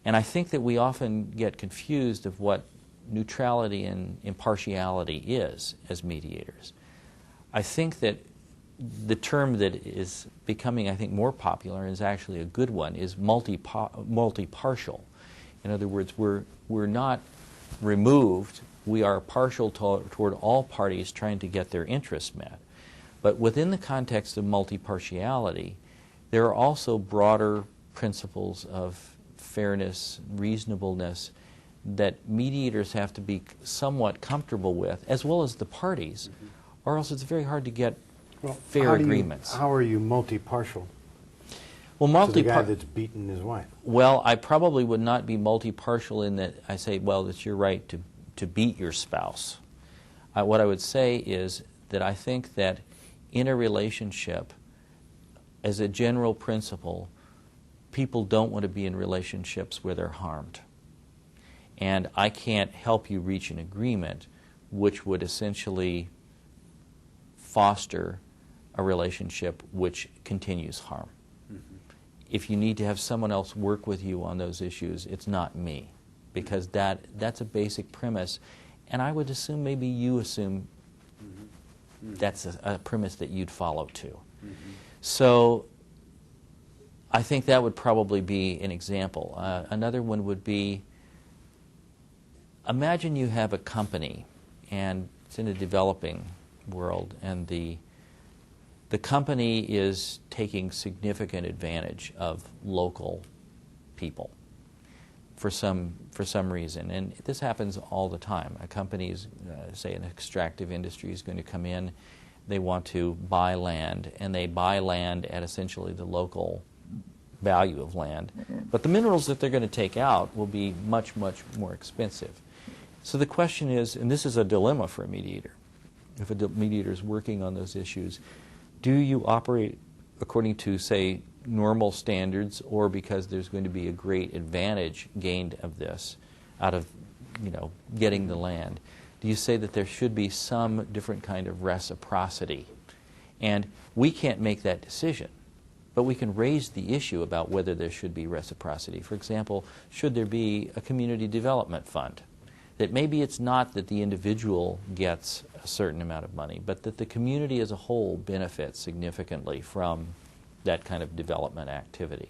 And I think that we often get confused of what neutrality and impartiality is as mediators. I think that the term that is becoming, I think, more popular and is actually a good one is multi-partial. In other words, we're not removed. We are partial toward all parties trying to get their interests met. But within the context of multi-partiality, there are also broader principles of fairness, reasonableness, that mediators have to be somewhat comfortable with, as well as the parties, or else it's very hard to get fair agreements. How are you multi-partial? Well, to the guy that's beaten his wife? Well, I probably would not be multi-partial in that I say, well, it's your right to beat your spouse. What I would say is that I think that in a relationship, as a general principle, people don't want to be in relationships where they're harmed. And I can't help you reach an agreement which would essentially foster a relationship which continues harm. If you need to have someone else work with you on those issues, it's not me, because that's a basic premise, and I would assume maybe you assume that's a premise that you'd follow too. So I think that would probably be an example. Another one would be, imagine you have a company, and it's in a developing world, and the company is taking significant advantage of local people for some reason. And this happens all the time. A company is, say an extractive industry is going to come in, they want to buy land, and they buy land at essentially the local value of land. But the minerals that they're going to take out will be much, much more expensive. So the question is, and this is a dilemma for a mediator, if a mediator is working on those issues, do you operate according to, say, normal standards, or because there's going to be a great advantage gained of this out of, getting the land? Do you say that there should be some different kind of reciprocity? And we can't make that decision, but we can raise the issue about whether there should be reciprocity. For example, should there be a community development fund? That maybe it's not that the individual gets a certain amount of money, but that the community as a whole benefits significantly from that kind of development activity.